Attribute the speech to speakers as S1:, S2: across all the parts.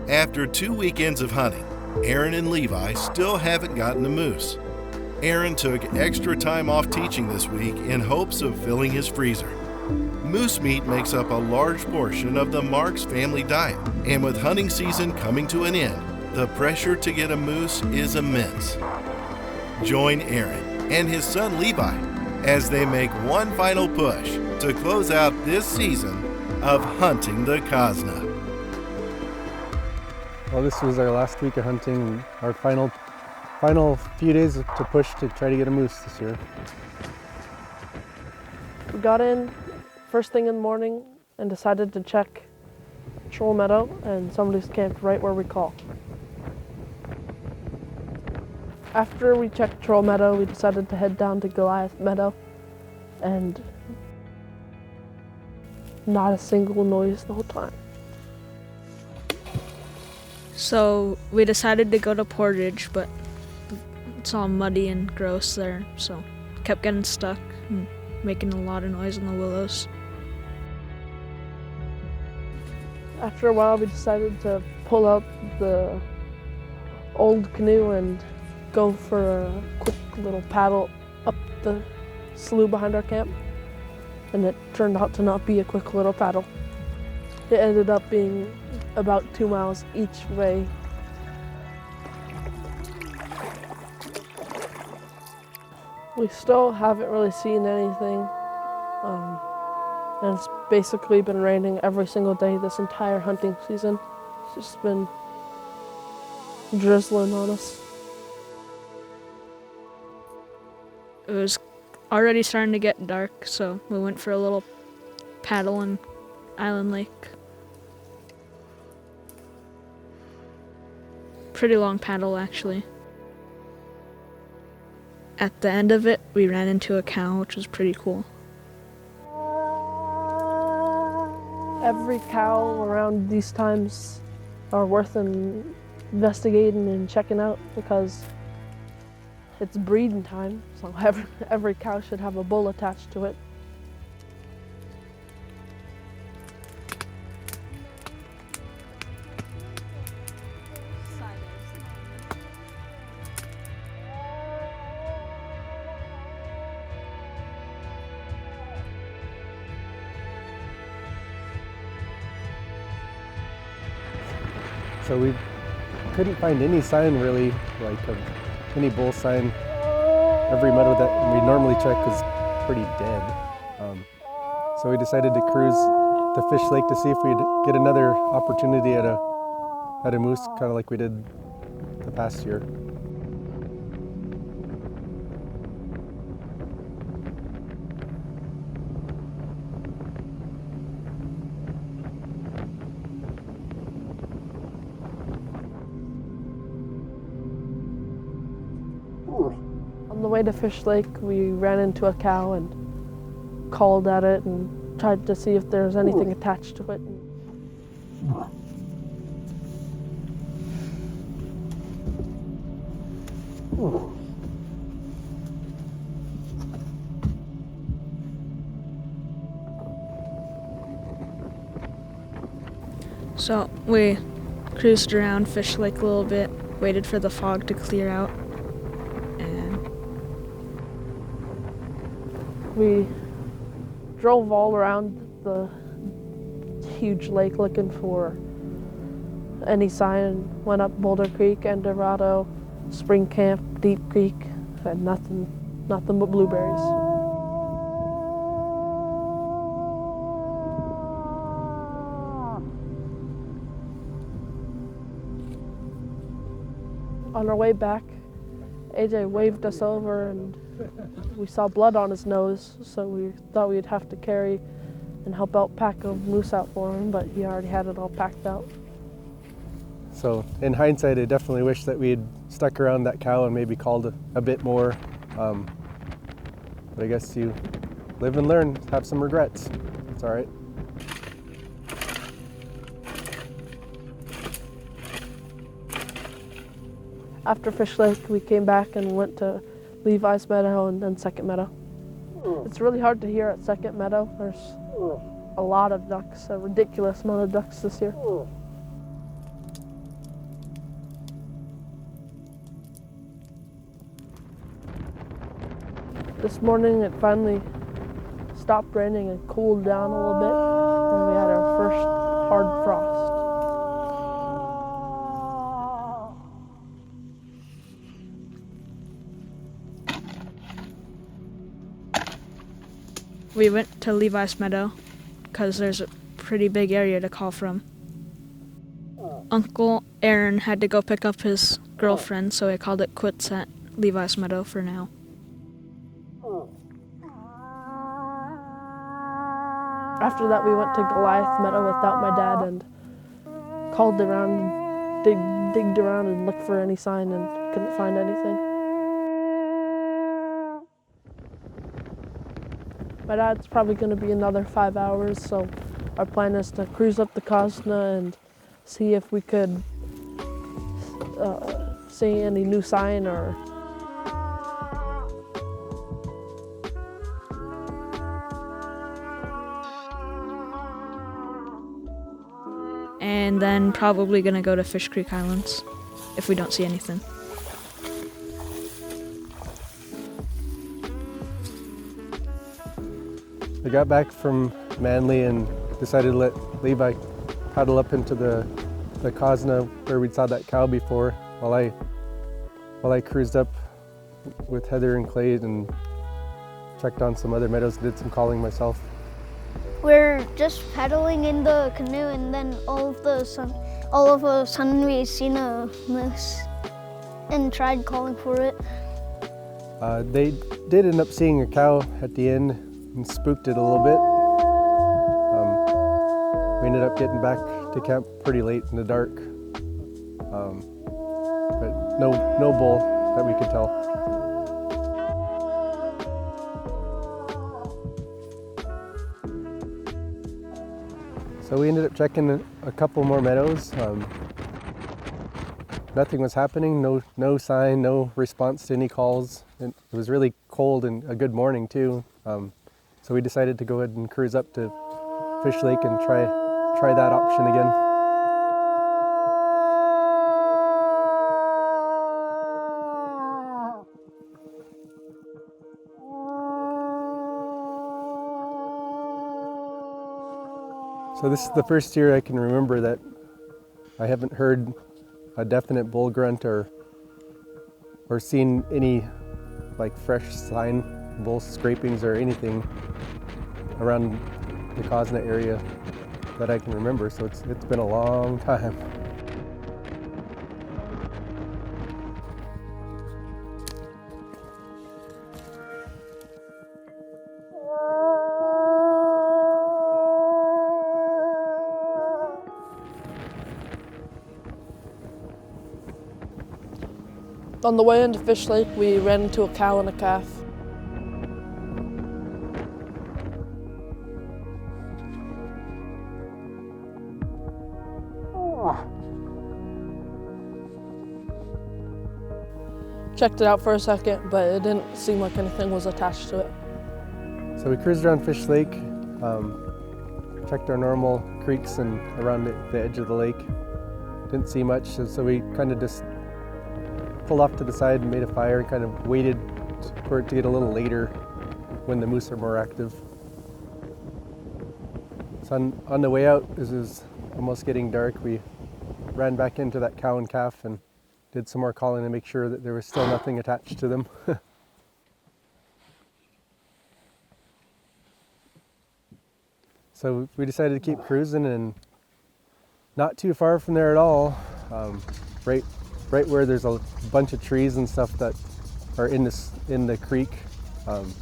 S1: After 2 weekends of hunting, Aaron and Levi still haven't gotten a moose. Aaron took extra time off teaching this week in hopes of filling his freezer. Moose meat makes up a large portion of the Marks family diet, and with hunting season coming to an end, the pressure to get a moose is immense. Join Aaron and his son Levi as they make one final push to close out this season of hunting the Cosna.
S2: Well, this was our last week of hunting and our final few days to push to try to get a moose this year.
S3: We got in first thing in the morning and decided to check Troll Meadow, and somebody's camped right where we call. After we checked Troll Meadow, we decided to head down to Goliath Meadow, and not a single noise the whole time.
S4: So we decided to go to Portage, but it's all muddy and gross there, so kept getting stuck and making a lot of noise in the willows.
S3: After a while, we decided to pull out the old canoe and go for a quick little paddle up the slough behind our camp, and it turned out to not be a quick little paddle. It ended up being about 2 miles each way. We still haven't really seen anything, and it's basically been raining every single day this entire hunting season. It's just been drizzling on us.
S4: It was already starting to get dark, so we went for a little paddle in Island Lake. Pretty long paddle, actually. At the end of it, we ran into a cow, which was pretty cool.
S3: Every cow around these times are worth investigating and checking out because it's breeding time, so every cow should have a bull attached to it.
S2: So we couldn't find any sign really, like of any bull sign. Every meadow that we normally check is pretty dead. So we decided to cruise to Fish Lake to see if we'd get another opportunity at a moose, kind of like we did the past year.
S3: On the way to Fish Lake, we ran into a cow and called at it and tried to see if there was anything attached to it.
S4: So we cruised around Fish Lake a little bit, waited for the fog to clear out, and
S3: We drove all around the huge lake looking for any sign. Went up Boulder Creek, Eldorado, Spring Camp, Deep Creek, and nothing but blueberries. On our way back, AJ waved us over and we saw blood on his nose, so we thought we'd have to carry and help out pack a moose out for him, but he already had it all packed out.
S2: So in hindsight, I definitely wish that we had stuck around that cow and maybe called a bit more. But I guess you live and learn, have some regrets. It's all right.
S3: After Fish Lake, we came back and went to Levi's Meadow and then Second Meadow. It's really hard to hear at Second Meadow. There's a lot of ducks, a ridiculous amount of ducks this year. This morning it finally stopped raining and cooled down a little bit, and we had our first hard frost.
S4: We went to Levi's Meadow because there's a pretty big area to call from. Uncle Aaron had to go pick up his girlfriend, so he called it quits at Levi's Meadow for now.
S3: After that, we went to Goliath Meadow without my dad and called around and digged around and looked for any sign and couldn't find anything. My dad's probably going to be another 5 hours, so our plan is to cruise up the Cosna and see if we could see any new sign or
S4: And then probably gonna go to Fish Creek Islands if we don't see anything.
S2: I got back from Manly and decided to let Levi paddle up into the Cosna where we saw that cow before while I cruised up with Heather and Clay and checked on some other meadows, did some calling myself.
S5: We're just paddling in the canoe, and then all of a sudden we seen a moose and tried calling for it.
S2: They did end up seeing a cow at the end and spooked it a little bit. We ended up getting back to camp pretty late in the dark, but no bull that we could tell. So we ended up checking a couple more meadows. Nothing was happening, no sign, no response to any calls. It was really cold and a good morning too. So we decided to go ahead and cruise up to Fish Lake and try that option again. So this is the first year I can remember that I haven't heard a definite bull grunt or seen any like fresh sign, bull scrapings or anything around the Cosna area that I can remember. So it's been a long time.
S3: On the way into Fish Lake, we ran into a cow and a calf. Checked it out for a second, but it didn't seem like anything was attached to it.
S2: So we cruised around Fish Lake, checked our normal creeks and around the edge of the lake. Didn't see much, so we kind of just pulled off to the side and made a fire and kind of waited for it to get a little later when the moose are more active. So on the way out, this is almost getting dark, we ran back into that cow and calf and did some more calling to make sure that there was still nothing attached to them. So we decided to keep cruising, and not too far from there at all, right where there's a bunch of trees and stuff that are in the creek, and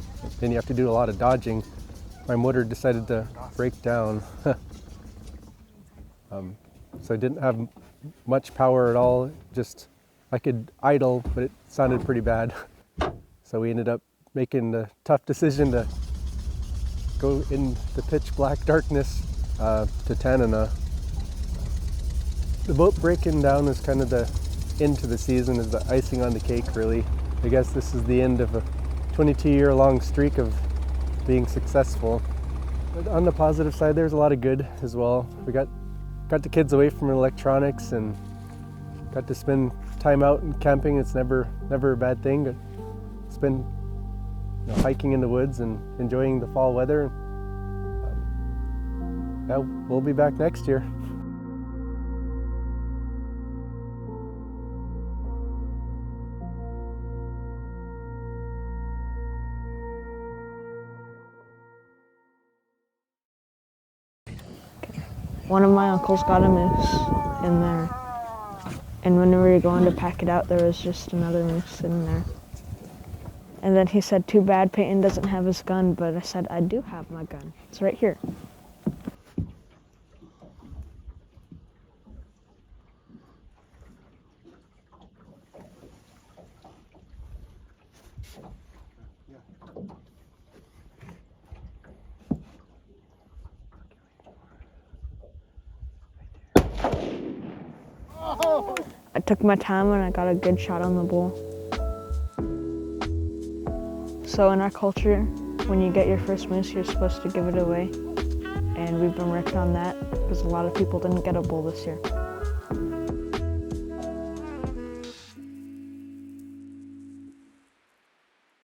S2: you have to do a lot of dodging. My motor decided to break down, so I didn't have much power at all. Just I could idle, but it sounded pretty bad. So we ended up making the tough decision to go in the pitch black darkness to Tanana. The boat breaking down is kind of the end to the season, is the icing on the cake, really. I guess this is the end of a 22-year-long streak of being successful. But on the positive side, there's a lot of good as well. We got the kids away from electronics and got to spend time out and camping. It's never a bad thing. But spend hiking in the woods and enjoying the fall weather. Yeah, we'll be back next year.
S4: One of my uncles got a moose in there, and when we were going to pack it out, there was just another moose in there. And then he said, too bad Peyton doesn't have his gun, but I said, I do have my gun. It's right here. I took my time and I got a good shot on the bull. So in our culture, when you get your first moose, you're supposed to give it away. And we've been working on that because a lot of people didn't get a bull this year.